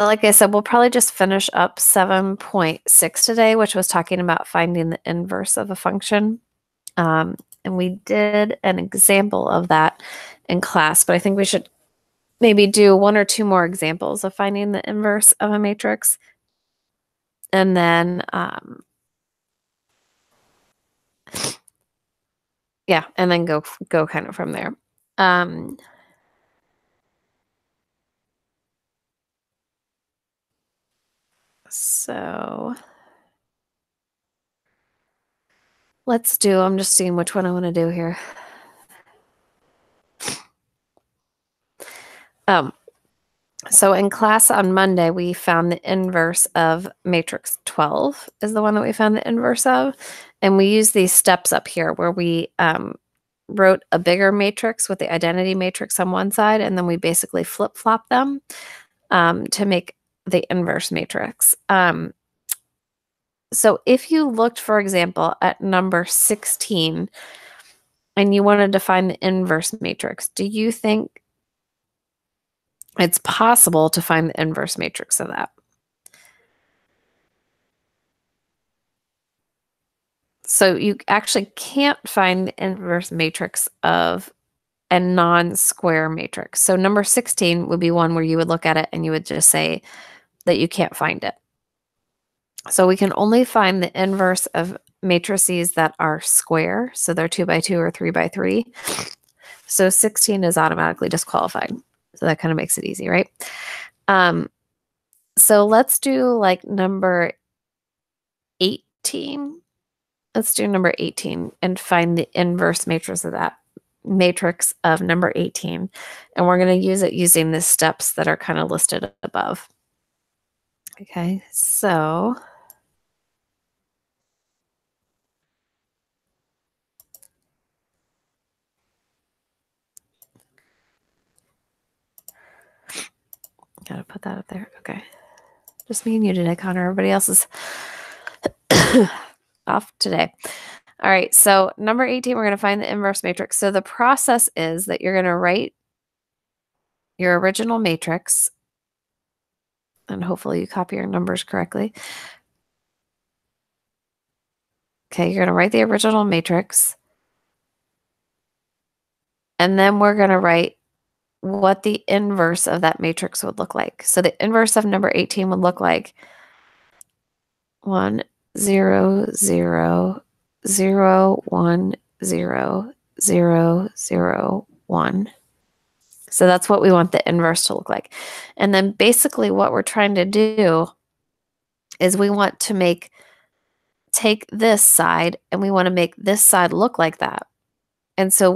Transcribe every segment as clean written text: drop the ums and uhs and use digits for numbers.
like I said, we'll probably just finish up 7.6 today, which was talking about finding the inverse of a function. And we did an example of that in class, but I think we should maybe do one or two more examples of finding the inverse of a matrix. And then, yeah, and then go kind of from there. So let's do, I'm just seeing which one I want to do here. So in class on Monday, we found the inverse of matrix 12 is the one that we found the inverse of. And we use these steps up here where we wrote a bigger matrix with the identity matrix on one side, and then we basically flip-flop them to make the inverse matrix. So if you looked, for example, at number 16 and you wanted to find the inverse matrix, do you think it's possible to find the inverse matrix of that? So you actually can't find the inverse matrix of a non-square matrix. So number 16 would be one where you would look at it and you would just say that you can't find it. So we can only find the inverse of matrices that are square. So they're 2 by 2 or 3 by 3. So 16 is automatically disqualified. So that kind of makes it easy, right? So let's do like number 18. Let's do number 18 and find the inverse matrix of that matrix of number 18. And we're going to use it using the steps that are kind of listed above. Okay, so gotta put that up there. Okay. Just me and you today, Connor. Everybody else is off today. All right, so number 18, we're going to find the inverse matrix. So the process is that you're going to write your original matrix, and hopefully you copy your numbers correctly. Okay, you're going to write the original matrix, and then we're going to write what the inverse of that matrix would look like. So the inverse of number 18 would look like 1, 0, 0, 0, 1, 0, 0, 0, 1. So that's what we want the inverse to look like. And then basically what we're trying to do is we want to take this side and we want to make this side look like that. And so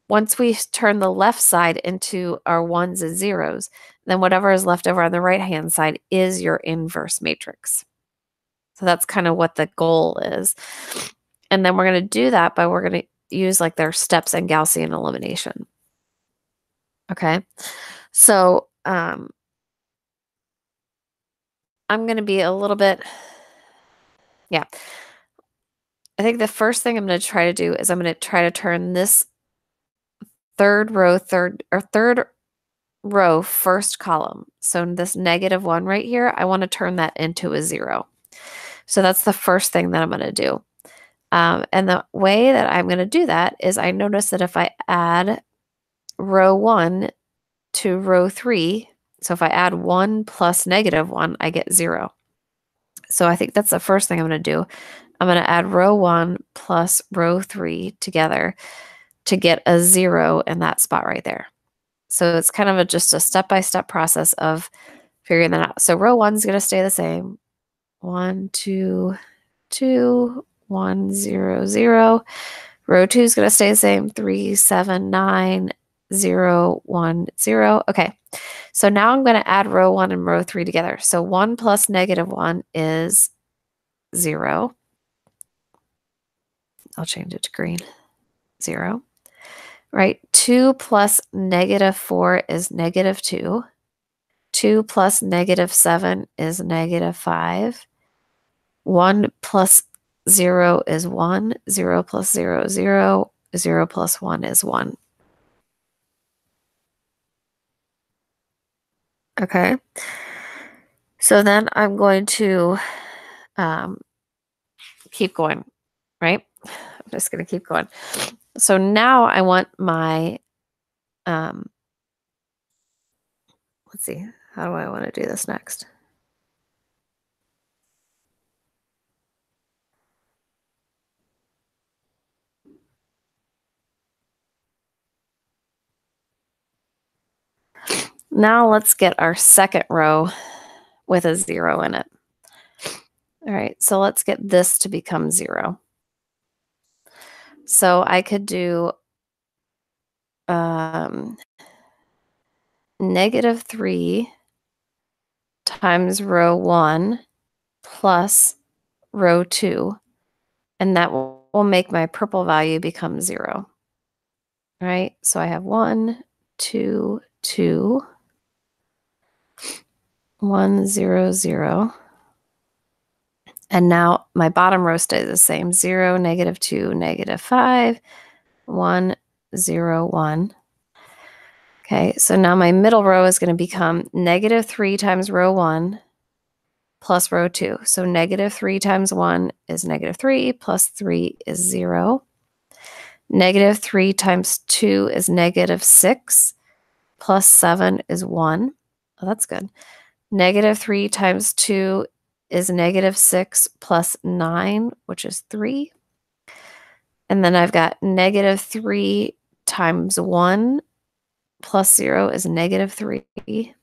once we turn the left side into our ones and zeros, then whatever is left over on the right-hand side is your inverse matrix. So that's kind of what the goal is. And then we're going to do that by we're going to use like their steps in Gaussian elimination. Okay. So I'm going to be a little bit, yeah. I think the first thing I'm going to try to do is I'm going to try to turn this third row first column. So this -1 right here, I want to turn that into a 0. So that's the first thing that I'm going to do. And the way that I'm going to do that is I notice that if I add row 1 to row 3, so if I add 1 plus -1, I get 0. So I think that's the first thing I'm going to do. I'm going to add row 1 plus row 3 together to get a 0 in that spot right there. So it's kind of just a step-by-step process of figuring that out. So row 1 is going to stay the same. 1, 2, 2, 1, 0, 0. Row 2 is going to stay the same. 3, 7, 9, 0, 1, 0. Okay. So now I'm going to add row 1 and row 3 together. So 1 plus -1 is 0. I'll change it to green. 0. Right? 2 plus -4 is -2. 2 plus -7 is -5. 1 plus 0 is 1. 0 plus 0 is 0. 0 plus 1 is 1. Okay. So then I'm going to keep going, right? I'm just going to keep going. So now I want my, let's see, how do I want to do this next? Now let's get our second row with a 0 in it. All right, so let's get this to become 0. So I could do -3 times row 1 plus row 2, and that will make my purple value become 0. All right, so I have 1, 2, 2, 1, 0, 0. And now my bottom row stays the same, 0, -2, -5, 1, 0, 1. Okay, so now my middle row is going to become -3 times row 1 plus row 2. So -3 times 1 is -3 plus 3 is 0. -3 times 2 is -6 plus 7 is 1. Oh, that's good. -3 times 2 is -6 plus 9, which is 3. And then I've got -3 times 1 plus 0 is -3.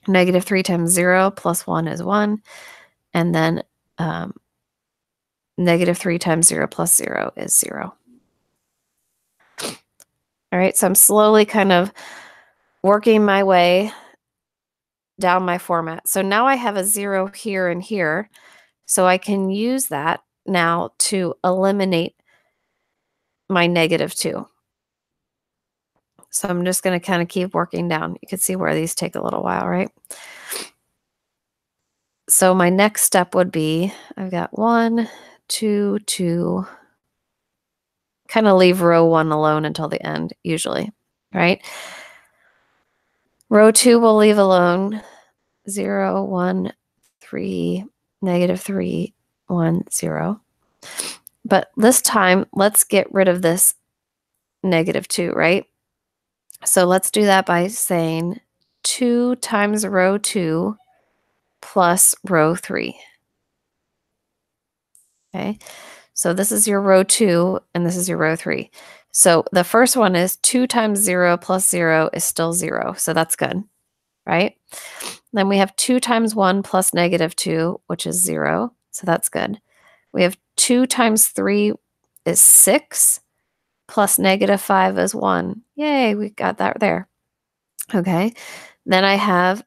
-3 times 0 plus 1 is 1. And then -3 times 0 plus 0 is 0. All right, so I'm slowly kind of working my way down my format. So now I have a 0 here and here. So I can use that now to eliminate my -2. So I'm just going to kind of keep working down. You can see where these take a little while, right? So my next step would be, I've got 1, 2, 2. Kind of leave row 1 alone until the end, usually, right? Row 2 we'll leave alone. 0, 1, 3, -3, 1, 0. But this time, let's get rid of this -2, right? So let's do that by saying 2 times row 2 plus row 3. Okay, so this is your row 2 and this is your row 3. So the first one is 2 times 0 plus 0 is still 0. So that's good, right? Then we have 2 times 1 plus -2, which is 0. So that's good. We have 2 times 3 is 6 plus -5 is 1. Yay, we got that there. Okay. Then I have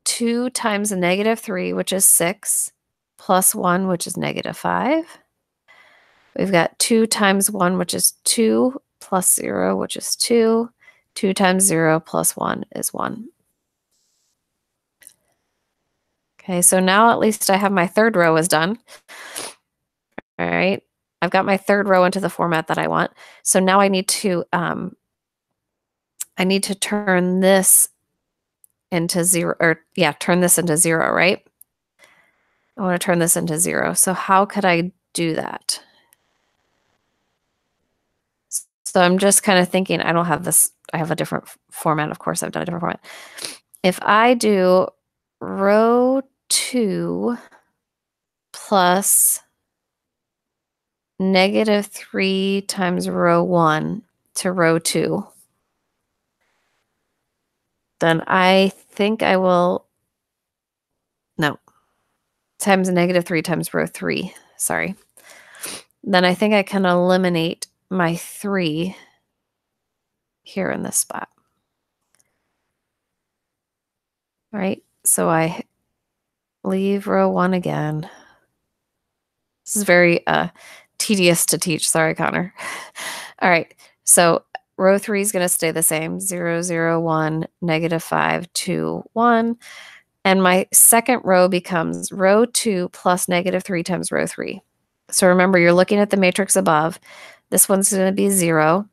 2 times a -3, which is 6, plus 1, which is -5. We've got 2 times 1, which is 2, plus 0, which is 2. 2 times 0 plus 1 is 1. Okay, so now at least I have my third row is done. All right, I've got my third row into the format that I want. So now I need to turn this into 0, or yeah, turn this into 0, right? I want to turn this into 0. So how could I do that? So I'm just kind of thinking, I don't have this, I have a different format. Of course, I've done a different format. If I do row 2 plus -3 times row 1 to row 2, then I think I will, no, times -3 times row 3, sorry. Then I think I can eliminate my 3 here in this spot. All right, so I leave row 1 again. This is very tedious to teach. Sorry, Connor. All right, so row 3 is going to stay the same. 0, 0, 1, -5, 2, 1. And my second row becomes row 2 plus -3 times row 3. So remember, you're looking at the matrix above. This one's going to be 0.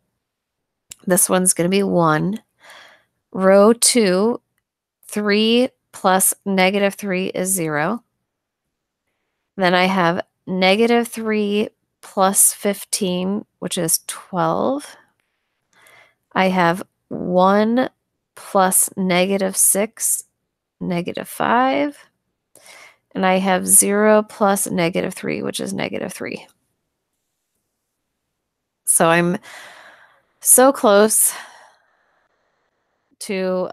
This one's going to be 1. Row 2, 3 plus negative 3 is 0. Then I have negative 3 plus 15, which is 12. I have 1 plus negative 6, negative 5. And I have 0 plus negative 3, which is negative 3. So I'm so close to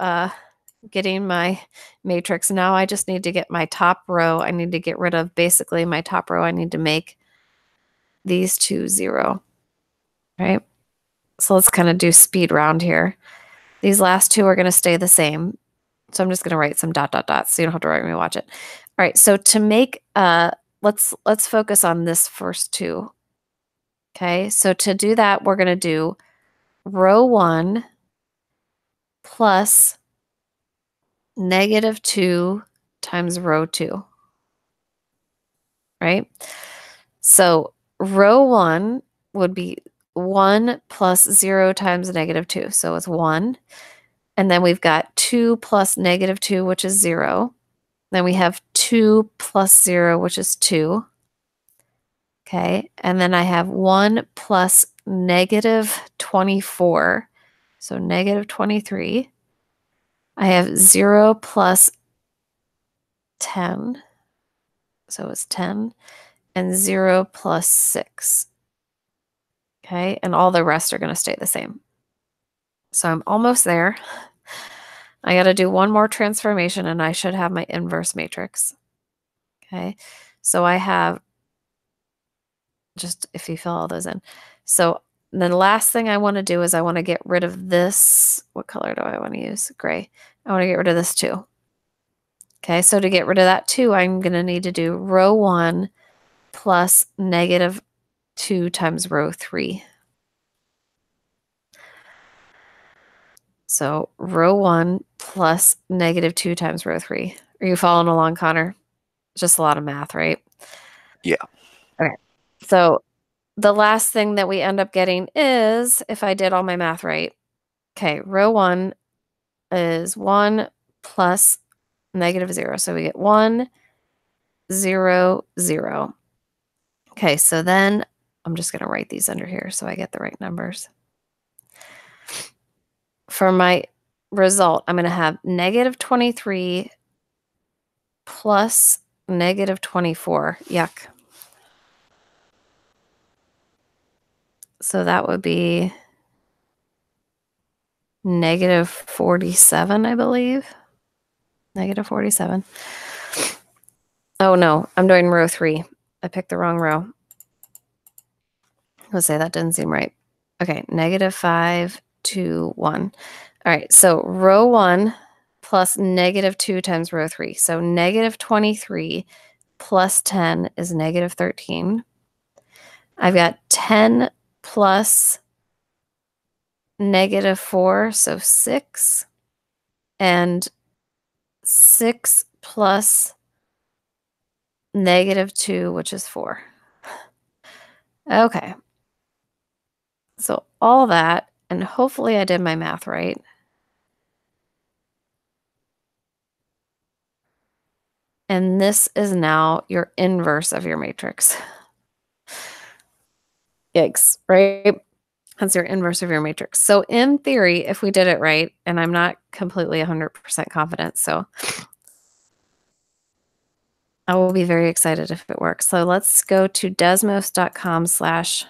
getting my matrix. Now I just need to get my top row. I need to get rid of basically my top row. I need to make these two 0, right? So let's kind of do speed round here. These last two are going to stay the same. So I'm just going to write some dot, dot, dots so you don't have to write me watch it. All right, so to make, let's focus on this first two. Okay, so to do that, we're going to do row 1 plus negative 2 times row 2, right? So row 1 would be 1 plus 0 times negative 2. So it's 1. And then we've got 2 plus negative 2, which is 0. Then we have 2 plus 0, which is 2. Okay, and then I have 1 plus negative 24, so negative 23. I have 0 plus 10, so it's 10, and 0 plus 6. Okay, and all the rest are going to stay the same. So I'm almost there. I got to do one more transformation and I should have my inverse matrix. Okay, so I have, just if you fill all those in. So the last thing I want to do is I want to get rid of this. What color do I want to use? Gray. I want to get rid of this 2. Okay, so to get rid of that 2, I'm going to need to do row 1 plus negative 2 times row 3. So row 1 plus negative 2 times row 3. Are you following along, Connor? Just a lot of math, right? Yeah. Okay. So the last thing that we end up getting is, if I did all my math right, okay, row 1 is 1 plus negative 0. So we get 1, 0, 0. Okay, so then I'm just going to write these under here so I get the right numbers. For my result, I'm going to have negative 23 plus negative 24. Yuck. So that would be negative 47, I believe. Negative 47. Oh no, I'm doing row 3. I picked the wrong row. Let's say that didn't seem right. Okay, negative 5, 2, 1. All right, so row 1 plus negative 2 times row 3. So negative 23 plus 10 is negative 13. I've got 10 plus negative 4, so 6. And 6 plus negative 2, which is 4. Okay. So all that, and hopefully I did my math right. And this is now your inverse of your matrix. Yikes, right? That's your inverse of your matrix. So in theory, if we did it right, and I'm not completely 100% confident, so I will be very excited if it works. So let's go to desmos.com/matrix.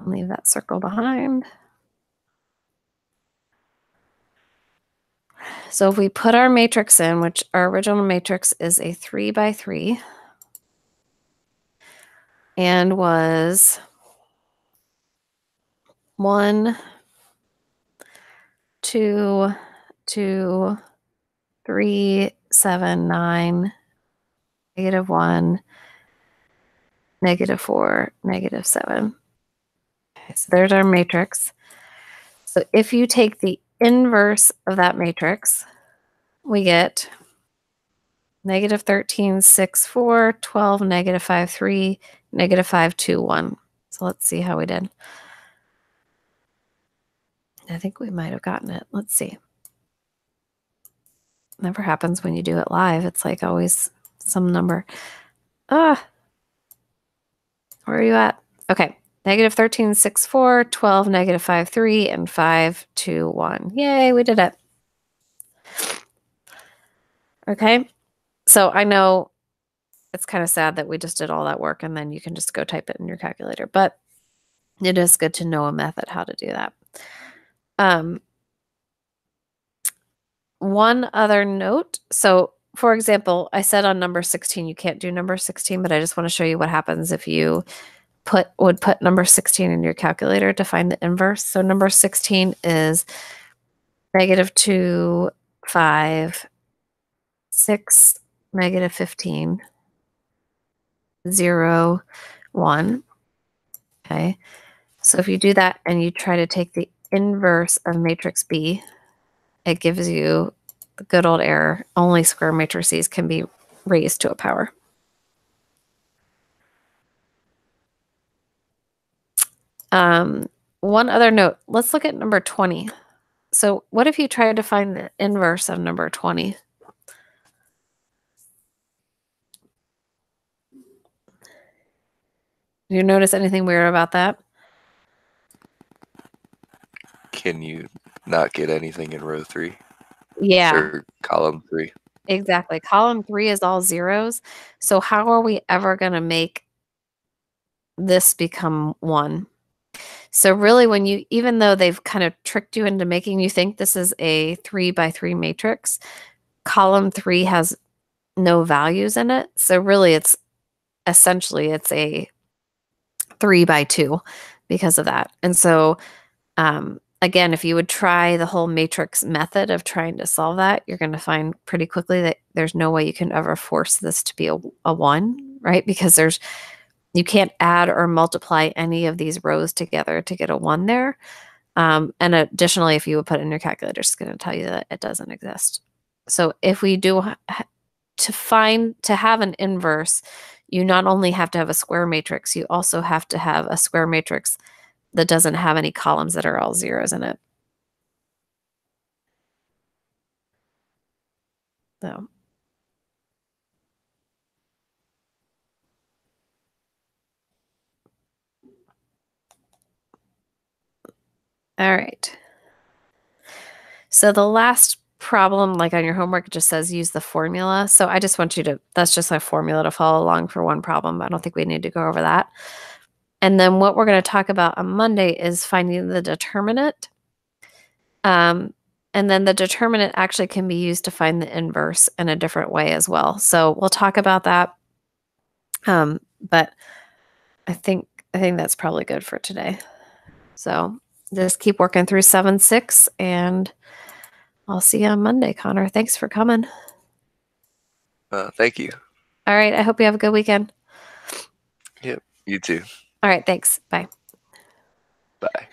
Leave that circle behind. So if we put our matrix in, which our original matrix is a 3 by 3 and was 1, 2, 2, 3, 7, 9, negative 1, negative 4, negative 7. Okay, so there's our matrix. So if you take the inverse of that matrix, we get negative 13, 6, 4, 12, negative 5, 3, negative 5, 2, 1. So let's see how we did. I think we might have gotten it. Let's see. Never happens when you do it live. It's like always some number. Where are you at? Okay. -13.64, 12, -5.3, and 5.21. Yay, we did it. Okay. So I know it's kind of sad that we just did all that work and then you can just go type it in your calculator, but it is good to know a method how to do that. One other note. So for example, I said on number 16, you can't do number 16, but I just want to show you what happens if you would put number 16 in your calculator to find the inverse. So number 16 is -2, 5, 6, -15, 0, 1. Okay. So if you do that and you try to take the inverse of matrix B, it gives you the good old error. Only square matrices can be raised to a power. One other note, let's look at number 20. So what if you tried to find the inverse of number 20? Do you notice anything weird about that? Can you not get anything in row 3? Yeah. Or column 3? Exactly. Column 3 is all zeros. So how are we ever going to make this become 1? So really when you, even though they've kind of tricked you into making you think this is a 3 by 3 matrix, column 3 has no values in it. So really it's essentially it's a 3 by 2 because of that. And so again, if you would try the whole matrix method of trying to solve that, you're going to find pretty quickly that there's no way you can ever force this to be a 1, right? Because you can't add or multiply any of these rows together to get a 1 there. And additionally, if you would put it in your calculator, it's going to tell you that it doesn't exist. So if we do to have an inverse, you not only have to have a square matrix, you also have to have a square matrix that doesn't have any columns that are all zeros in it. So. All right. So the last problem, like on your homework, it just says use the formula. So I just want you to, that's just a formula to follow along for one problem. I don't think we need to go over that. And then what we're going to talk about on Monday is finding the determinant. And then the determinant actually can be used to find the inverse in a different way as well. So we'll talk about that. But I think that's probably good for today. So just keep working through 7-6 and I'll see you on Monday, Connor. Thanks for coming. Thank you. All right. I hope you have a good weekend. Yep. You too. All right. Thanks. Bye. Bye.